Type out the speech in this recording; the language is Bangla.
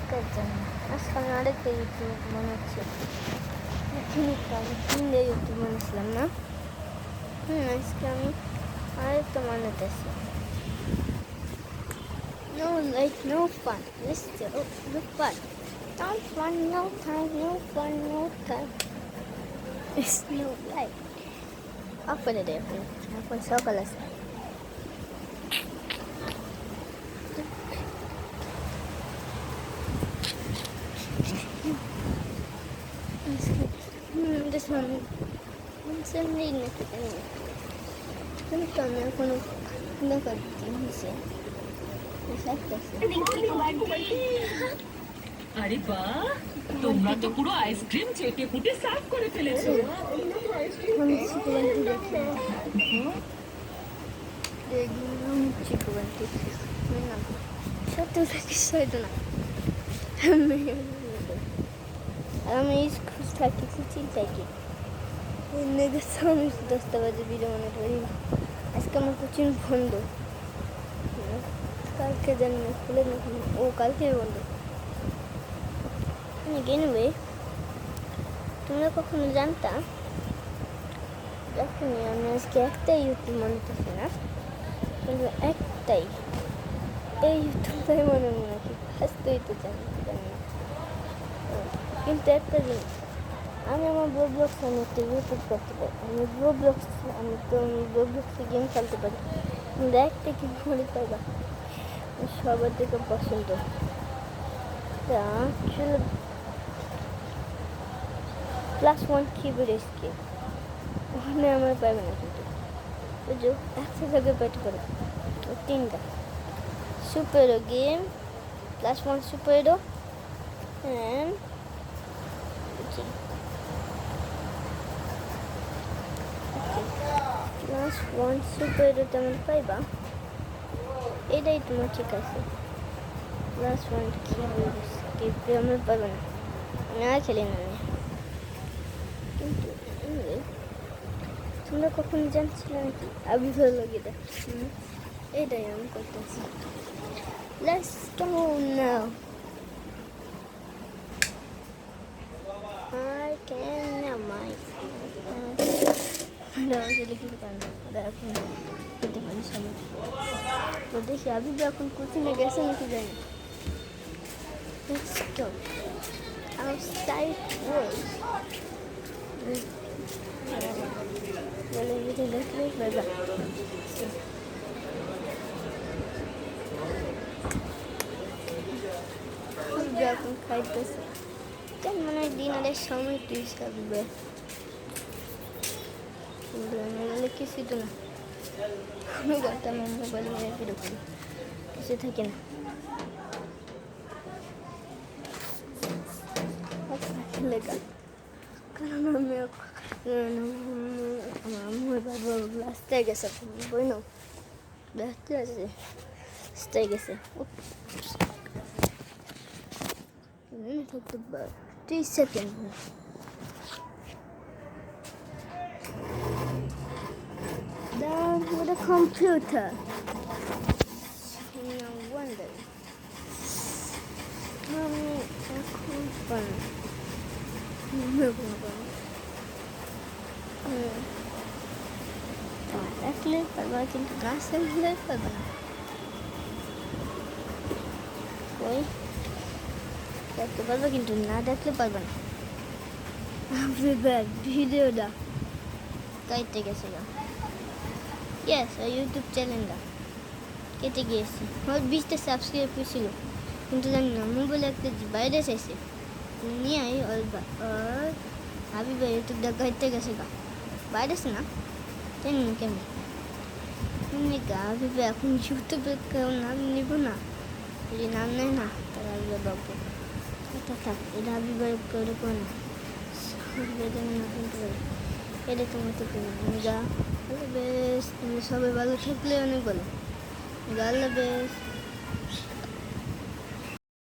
আজকের জন্য আজকে আমি আরেকটা ইউটিউব বানাচ্ছি। 3 ডে ইউটিউব বানিয়েছিলাম না। আজকে আমি আরেকটা বানাতেছি। No light, no fun. Listen, no fun. Don't fun, no time, no fun, no time. It's no light. Off করে দে এখন সকাল আছে। This one নেই নাকি কিন্তু আমি এখনো করতে হয়েছে। আরে বাহ, তোমরা তো পুরো আইসক্রিম চেটে পুটে সার্ভ করে ফেলেছো। আমি খুশ থাকি, খুশি থাকি। আমি 10টা বাজে ভিডিও মনে করি। আজকে আমার কোচিং বন্ধ, কালকে জানি না খুলে নাকি। ও কালকে বন্ধ। এনিওয়ে, তোমরা কখনো জানতাম যখনই আমি আজকে একটাই ইউটিউব বানাতেছি না, কিন্তু একটাই এই ইউটিউবটাই মনে নাকি ফার্স্ট হইতে জানি না। কিন্তু একটা জিনিস, আমি আমার ব্লগস আমি একটা ইউটিউব করতে পারি। আমি ব্লগসে গেম খেলতে পারি। কিন্তু একটা কি মনে পাইবা সবার থেকে পছন্দ +1 কিবোর্ড স্কিল। ওখানে আমার পাইবে না, কিন্তু বুঝো একটা জায়গায় পাইতে পারে 3টা superhero game, +1 superhero and +1 superhero তেমন পাইবা, এটাই তোমার ঠিক আছে। +1 কিবোর্ড স্কিল আমার পাইবে না, আমি আর খেলি না। কিন্তু তোমরা কখন জানছিলে নাকি আমি ভালো লাগে দেখ, এটাই আমি করতেছি। Let's go now. I can now my তো দেখি আমি এখন কোচিংয়ে গেছে নাকি জানি। Let's go outside world. দেখলে বাবা এখন খাইতেছে, তার মানে ডিনারের সময় তুই খাবি। কিছু তো না, আমি করতাম মোবাইল নিয়ে এরকম কিছু থাকে না। লেখা কারণ আমি আমার বাবা রাস্তায় গেছে, বই না রাস্তায় গেছে। 3 second down with a computer. No wonder. Mommy, fun. দেখলে পারবা, কিন্তু গাছ দেখলে পারবা না। ওই দেখতে পারবা, কিন্তু না দেখলে পারবা না। ভিডিওটা কাইতে গেছে গা। ইয়েস, ইউটিউব চ্যানেলটা কেটে গিয়েছে। আমার 20টা সাবস্ক্রাইব হয়েছিল, কিন্তু জানি না মোবাইলে একটা বাইরে চাইছে নিয়ে আই হাবিবা ইউটিউবটা কাইতে গেছে গা। বাইরেছে না জানি না কেমনি গা। হাবিবা এখন ইউটিউবে কেউ নাম নিব না, যদি নাম নেয় না তাহলে হাবিবা বাবু থাক। এটা হাবিবার করে না, এটা তোমার তো গা। আল্লাহ বেশ, তুমি সবাই ভালো থাকলে অনেক ভালো। আল্লাহ বেশ।